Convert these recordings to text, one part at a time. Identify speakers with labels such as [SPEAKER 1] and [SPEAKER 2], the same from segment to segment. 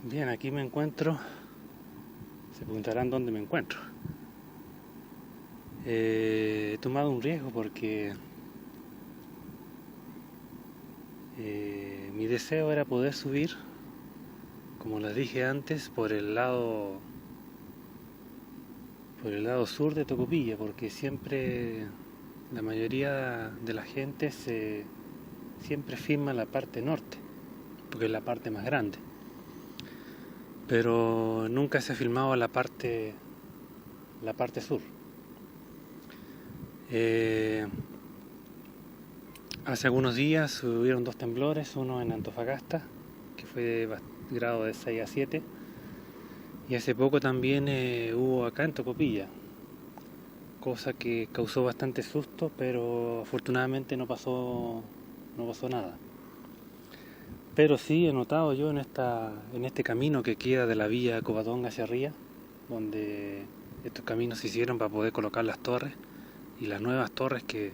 [SPEAKER 1] Bien, aquí me encuentro. Se preguntarán dónde me encuentro. He tomado un riesgo porque mi deseo era poder subir, como les dije antes, por el lado sur de Tocopilla, porque siempre la mayoría de la gente siempre firma la parte norte, porque es la parte más grande. Pero nunca se ha filmado la parte sur. Eh, Hace algunos días hubieron 2 temblores, uno en Antofagasta, que fue de grado de 6 a 7, y hace poco también hubo acá en Tocopilla, cosa que causó bastante susto, pero afortunadamente no pasó nada. Pero sí he notado yo en este camino que queda de la vía Covadonga hacia arriba, donde estos caminos se hicieron para poder colocar las torres y las nuevas torres que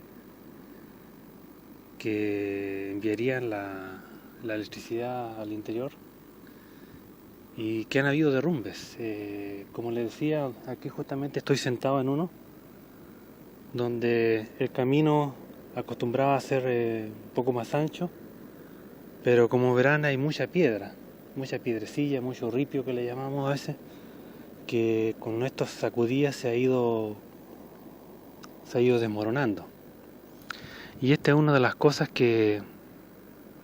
[SPEAKER 1] enviarían la electricidad al interior, y que han habido derrumbes. Como les decía, aquí justamente estoy sentado en uno, donde el camino acostumbraba a ser un poco más ancho, pero como verán hay mucha piedra, mucha piedrecilla, mucho ripio que le llamamos a veces, que con estos sacudidas se ha ido desmoronando. Y esta es una de las cosas que,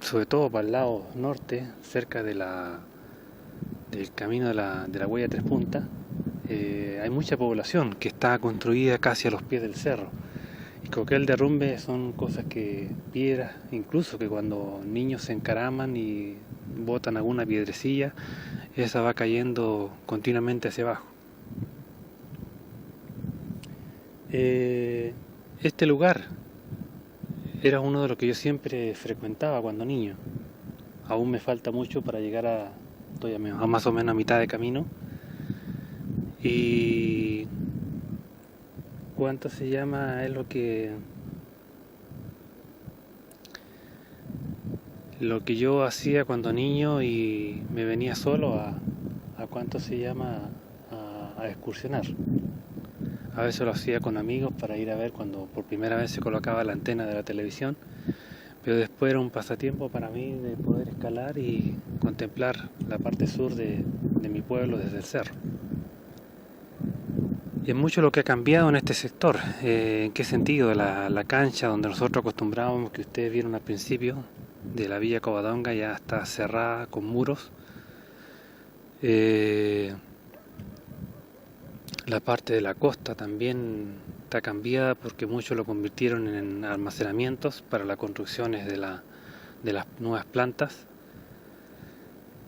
[SPEAKER 1] sobre todo para el lado norte, cerca del camino de la huella Tres Puntas, hay mucha población que está construida casi a los pies del cerro. Y cualquier derrumbe son cosas piedras, incluso que cuando niños se encaraman y botan alguna piedrecilla, esa va cayendo continuamente hacia abajo. Este lugar era uno de los que yo siempre frecuentaba cuando niño. Aún me falta mucho para llegar estoy a más o menos a mitad de camino. Y ¿cuánto se llama? Es lo que yo hacía cuando niño y me venía solo a ¿cuánto se llama? A excursionar. A veces lo hacía con amigos para ir a ver cuando por primera vez se colocaba la antena de la televisión, pero después era un pasatiempo para mí de poder escalar y contemplar la parte sur de mi pueblo desde el cerro. Y es mucho lo que ha cambiado en este sector. ¿En qué sentido? La cancha donde nosotros acostumbrábamos, que ustedes vieron al principio, de la Villa Covadonga, ya está cerrada con muros. La parte de la costa también está cambiada porque muchos lo convirtieron en almacenamientos para las construcciones de las nuevas plantas.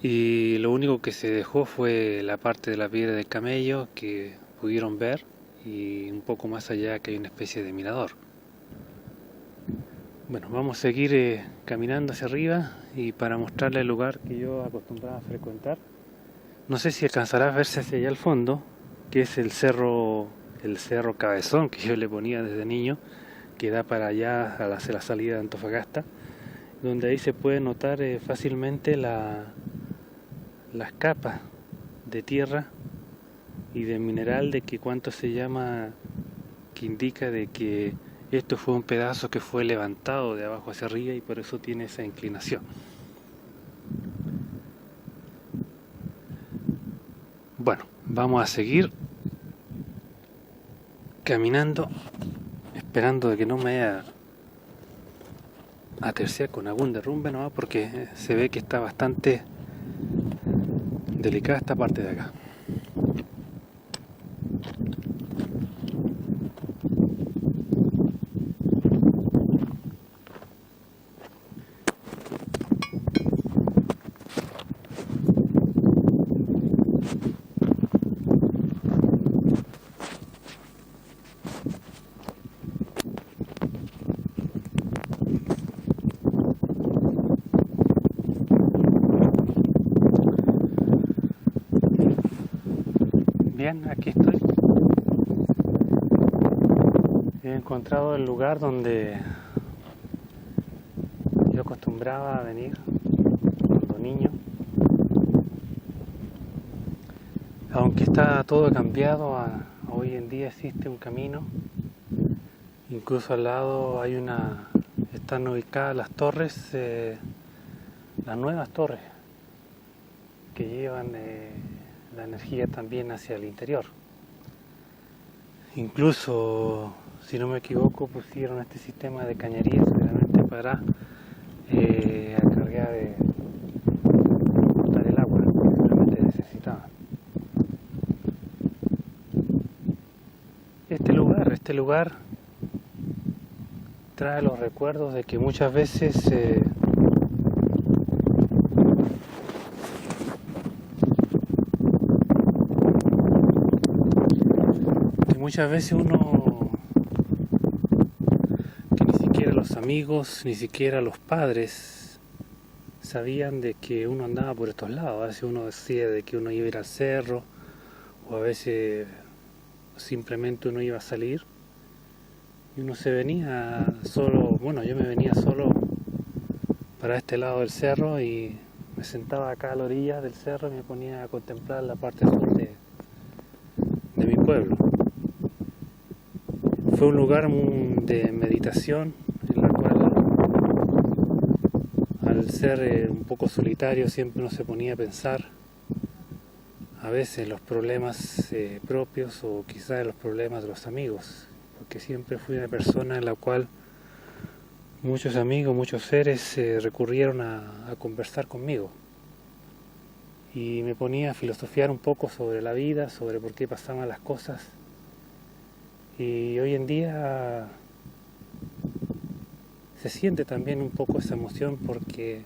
[SPEAKER 1] Y lo único que se dejó fue la parte de la piedra del camello que pudieron ver, y un poco más allá que hay una especie de mirador. Bueno, vamos a seguir caminando hacia arriba, y para mostrarles el lugar que yo acostumbraba a frecuentar. No sé si alcanzará a verse hacia allá al fondo, que es el cerro Cabezón, que yo le ponía desde niño, que da para allá hacia la salida de Antofagasta, donde ahí se puede notar fácilmente las capas de tierra y de mineral, de que cuánto se llama, que indica de que esto fue un pedazo que fue levantado de abajo hacia arriba y por eso tiene esa inclinación. Bueno, vamos a seguir caminando, esperando de que no me vaya a terciar con algún derrumbe nomás, porque se ve que está bastante delicada esta parte de acá. Bien, aquí estoy. He encontrado el lugar donde yo acostumbraba a venir cuando niño, Aunque está todo cambiado, hoy en día existe un camino, incluso al lado están ubicadas las torres, las nuevas torres que llevan la energía también hacia el interior. Incluso, si no me equivoco, pusieron este sistema de cañería seguramente para cargar de botar el agua que realmente necesitaba. Este lugar trae los recuerdos de que muchas veces uno, que ni siquiera los amigos, ni siquiera los padres sabían de que uno andaba por estos lados. A veces uno decía de que uno iba a ir al cerro, o a veces simplemente uno iba a salir y uno se venía solo. Bueno, yo me venía solo para este lado del cerro y me sentaba acá a la orilla del cerro y me ponía a contemplar la parte sur de mi pueblo. Fue un lugar de meditación en la cual, al ser un poco solitario, siempre uno se ponía a pensar a veces los problemas propios, o quizás los problemas de los amigos, porque siempre fui una persona en la cual muchos amigos, muchos seres recurrieron a conversar conmigo, y me ponía a filosofiar un poco sobre la vida, sobre por qué pasaban las cosas. Y hoy en día se siente también un poco esa emoción, porque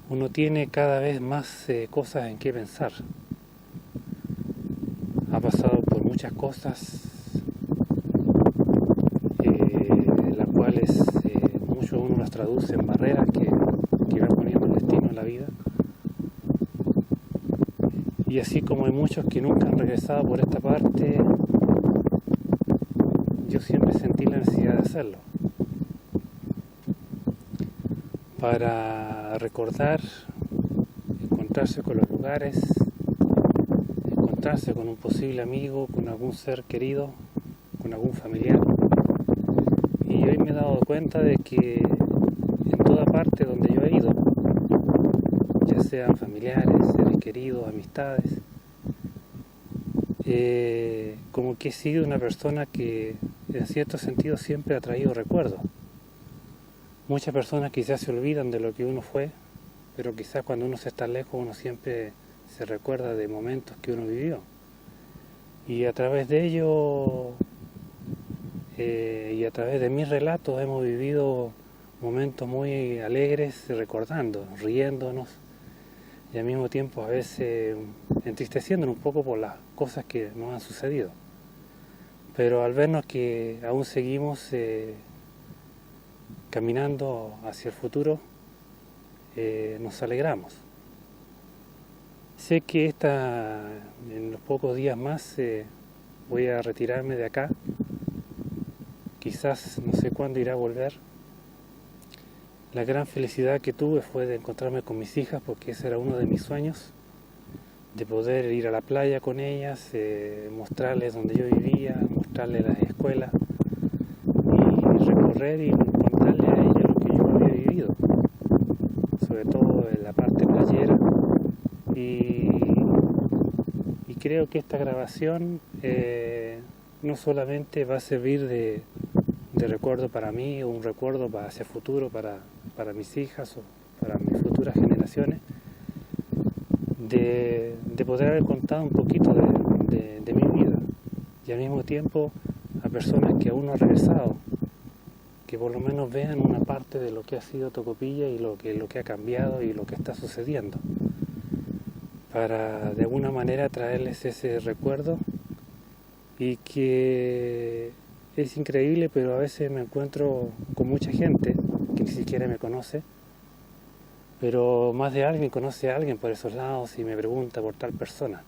[SPEAKER 1] uno tiene cada vez más cosas en que pensar. Ha pasado por muchas cosas, las cuales mucho uno las traduce en barreras que va poniendo el destino en la vida. Y así como hay muchos que nunca han regresado por esta parte, yo siempre sentí la necesidad de hacerlo, para recordar, encontrarse con los lugares, encontrarse con un posible amigo, con algún ser querido, con algún familiar. Y hoy me he dado cuenta de que en toda parte donde yo he ido, ya sean familiares, seres queridos, amistades, como que he sido una persona que en cierto sentido siempre ha traído recuerdos. Muchas personas quizás se olvidan de lo que uno fue, pero quizás cuando uno se está lejos uno siempre se recuerda de momentos que uno vivió. Y a través de ello, y a través de mis relatos, hemos vivido momentos muy alegres, recordando, riéndonos, y al mismo tiempo a veces entristeciéndonos un poco por las cosas que nos han sucedido. Pero al vernos que aún seguimos caminando hacia el futuro, nos alegramos. Sé que en los pocos días más voy a retirarme de acá. Quizás no sé cuándo irá a volver. La gran felicidad que tuve fue de encontrarme con mis hijas, porque ese era uno de mis sueños, de poder ir a la playa con ellas, mostrarles donde yo vivía, mostrarles las escuelas, y recorrer y contarles a ellos lo que yo había vivido, sobre todo en la parte playera. Y creo que esta grabación no solamente va a servir de recuerdo para mí, o un recuerdo hacia el futuro para mis hijas o para mis futuras generaciones, de poder haber contado un poquito de mi vida, y al mismo tiempo a personas que aún no han regresado, que por lo menos vean una parte de lo que ha sido Tocopilla y lo que ha cambiado y lo que está sucediendo, para de alguna manera traerles ese recuerdo. Y que es increíble, pero a veces me encuentro con mucha gente que ni siquiera me conoce, pero más de alguien conoce a alguien por esos lados y me pregunta por tal persona,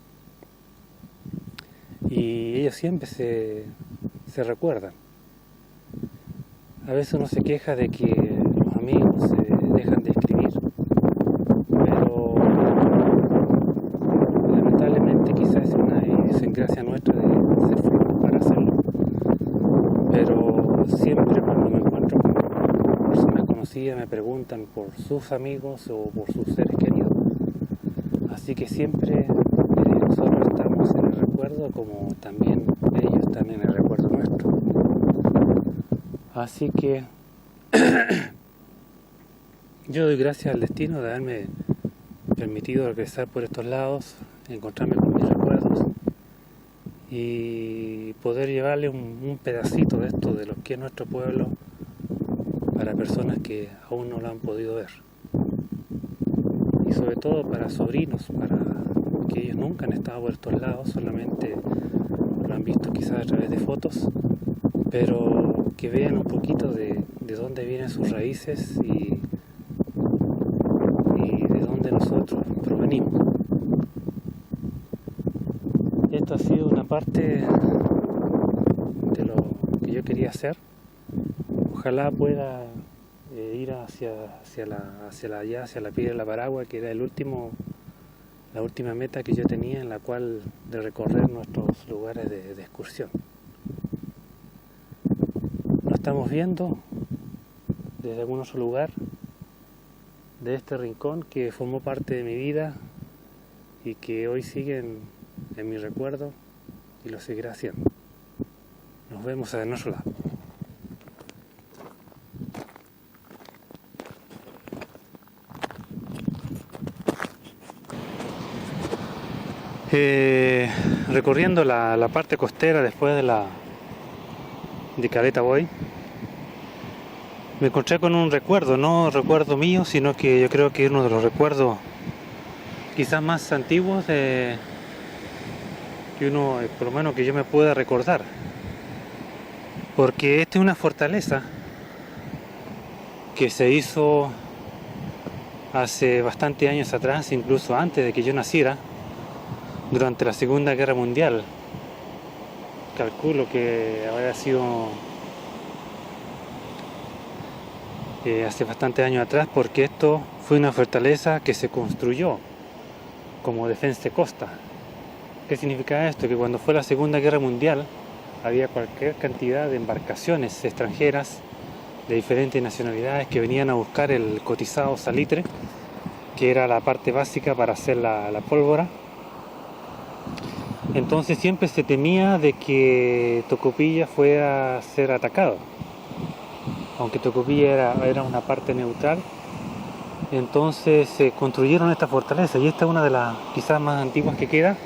[SPEAKER 1] y ellos siempre se recuerdan. A veces uno se queja de que los amigos dejan de escribir, pero lamentablemente quizás conocida me preguntan por sus amigos o por sus seres queridos. Así que siempre nosotros estamos en el recuerdo como también ellos están en el recuerdo nuestro. Así que yo doy gracias al destino de haberme permitido regresar por estos lados, encontrarme con mis recuerdos y poder llevarle un pedacito de esto, de lo que es nuestro pueblo, para personas que aún no lo han podido ver. Y sobre todo para sobrinos, para que ellos nunca han estado por estos lados, solamente lo han visto quizás a través de fotos, pero que vean un poquito de dónde vienen sus raíces y de dónde nosotros provenimos. Esto ha sido una parte de lo que yo quería hacer. Ojalá pueda ir hacia la Piedra de la Paragua, que era la última meta que yo tenía, en la cual de recorrer nuestros lugares de excursión. Nos estamos viendo desde algún otro lugar de este rincón que formó parte de mi vida y que hoy sigue en mi recuerdo y lo seguirá haciendo. Nos vemos en otro lado. Recorriendo la parte costera después de Caleta Boy, me encontré con un recuerdo, no recuerdo mío, sino que yo creo que es uno de los recuerdos quizás más antiguos que uno, por lo menos que yo me pueda recordar, porque esta es una fortaleza que se hizo hace bastantes años atrás, incluso antes de que yo naciera, durante la Segunda Guerra Mundial. Calculo que habría sido hace bastantes años atrás, porque esto fue una fortaleza que se construyó como defensa de costa. ¿Qué significa esto? Que cuando fue la Segunda Guerra Mundial había cualquier cantidad de embarcaciones extranjeras de diferentes nacionalidades que venían a buscar el cotizado salitre, que era la parte básica para hacer la pólvora. Entonces siempre se temía de que Tocopilla fuera a ser atacado, aunque Tocopilla era una parte neutral. Entonces se construyeron esta fortaleza, y esta es una de las quizás más antiguas que queda,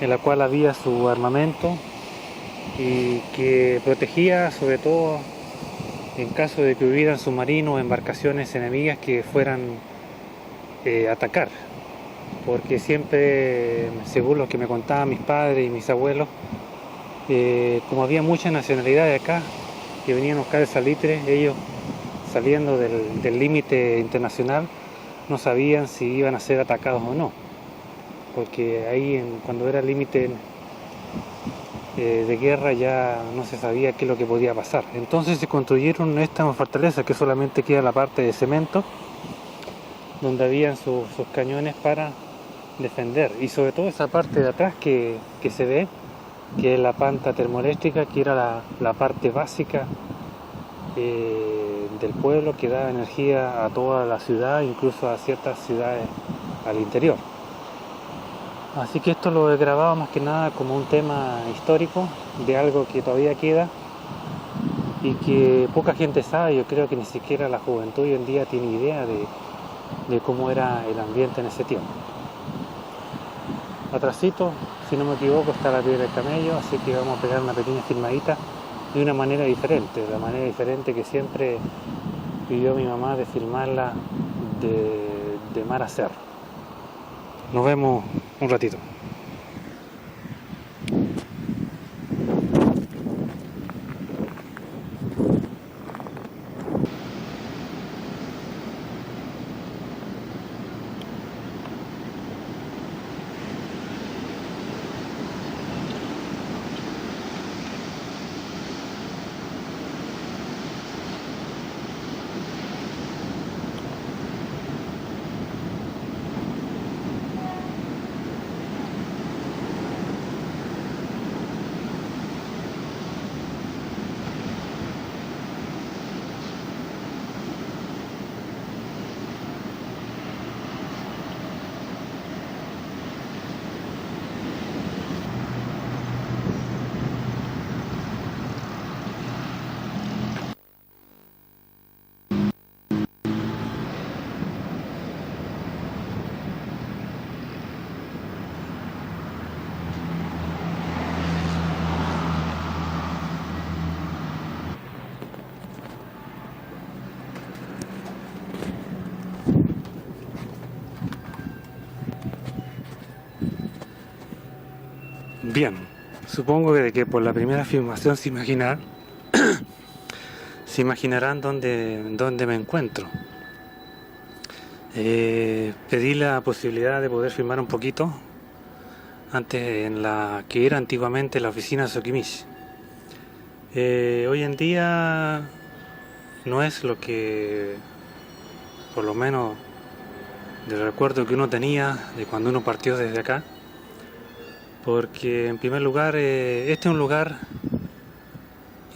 [SPEAKER 1] en la cual había su armamento y que protegía sobre todo en caso de que hubieran submarinos o embarcaciones enemigas que fueran a atacar. Porque siempre, según lo que me contaban mis padres y mis abuelos, como había muchas nacionalidades acá que venían a buscar el salitre, ellos, saliendo del límite internacional, no sabían si iban a ser atacados o no, porque ahí cuando era el límite de guerra ya no se sabía qué es lo que podía pasar. Entonces se construyeron esta fortaleza, que solamente queda la parte de cemento, donde habían sus cañones para defender, y sobre todo esa parte de atrás que se ve, que es la planta termoeléctrica, que era la parte básica del pueblo, que da energía a toda la ciudad, incluso a ciertas ciudades al interior. Así que esto lo he grabado más que nada como un tema histórico de algo que todavía queda y que poca gente sabe. Yo creo que ni siquiera la juventud hoy en día tiene idea de cómo era el ambiente en ese tiempo. Atrasito, si no me equivoco, está la Piedra del Camello, así que vamos a pegar una pequeña filmadita de una manera diferente, la manera diferente que siempre pidió mi mamá, de filmarla de mar a cerro. Nos vemos un ratito. Bien, supongo que por la primera filmación se imaginarán dónde me encuentro. Pedí la posibilidad de poder filmar un poquito antes en la que era antiguamente la oficina Sokimich. Hoy en día no es lo que, por lo menos del recuerdo que uno tenía de cuando uno partió desde acá, porque en primer lugar este es un lugar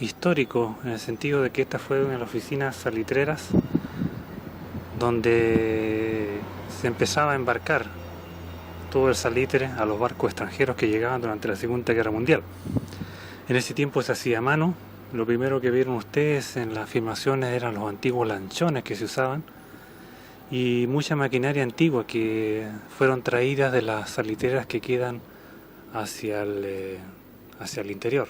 [SPEAKER 1] histórico en el sentido de que esta fue una de las oficinas salitreras donde se empezaba a embarcar todo el salitre a los barcos extranjeros que llegaban durante la Segunda Guerra Mundial. En ese tiempo se hacía a mano. Lo primero que vieron ustedes en las filmaciones eran los antiguos lanchones que se usaban y mucha maquinaria antigua que fueron traídas de las salitreras que quedan hacia el interior.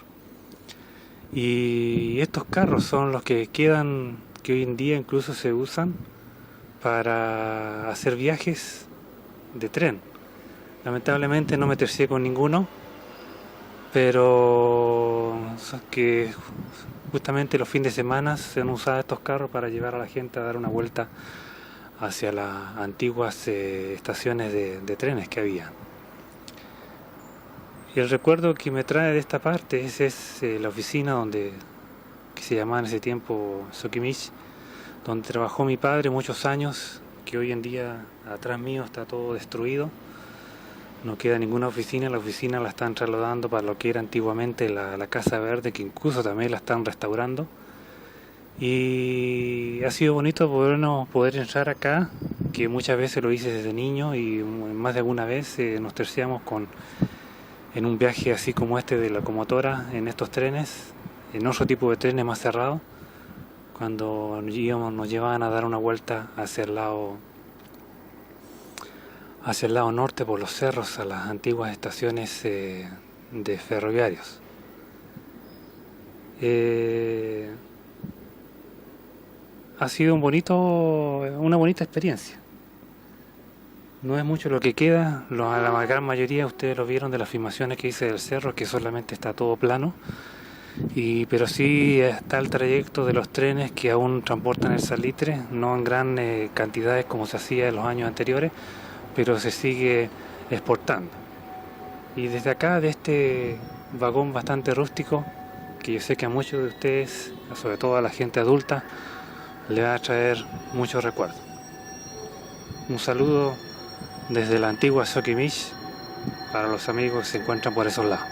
[SPEAKER 1] Y estos carros son los que quedan, que hoy en día incluso se usan para hacer viajes de tren. Lamentablemente no me tercié con ninguno, pero que justamente los fines de semana se han usado estos carros para llevar a la gente a dar una vuelta hacia las antiguas estaciones de trenes que había. Y el recuerdo que me trae de esta parte es la oficina que se llamaba en ese tiempo Sokimich, donde trabajó mi padre muchos años, que hoy en día atrás mío está todo destruido. No queda ninguna oficina, la oficina la están trasladando para lo que era antiguamente la Casa Verde, que incluso también la están restaurando. Y ha sido bonito poder entrar acá, que muchas veces lo hice desde niño y más de alguna vez nos terciamos en un viaje así como este de locomotora, en estos trenes, en otro tipo de trenes más cerrados, cuando nos llevaban a dar una vuelta hacia el lado norte por los cerros a las antiguas estaciones de ferroviarios. Ha sido una bonita experiencia. No es mucho lo que queda, la gran mayoría ustedes lo vieron de las filmaciones que hice del cerro, que solamente está todo plano, pero sí está el trayecto de los trenes que aún transportan el salitre, no en gran cantidades como se hacía en los años anteriores, pero se sigue exportando. Y desde acá, de este vagón bastante rústico, que yo sé que a muchos de ustedes, sobre todo a la gente adulta, le va a traer muchos recuerdos. Un saludo desde la antigua Sokimich para los amigos que se encuentran por esos lados.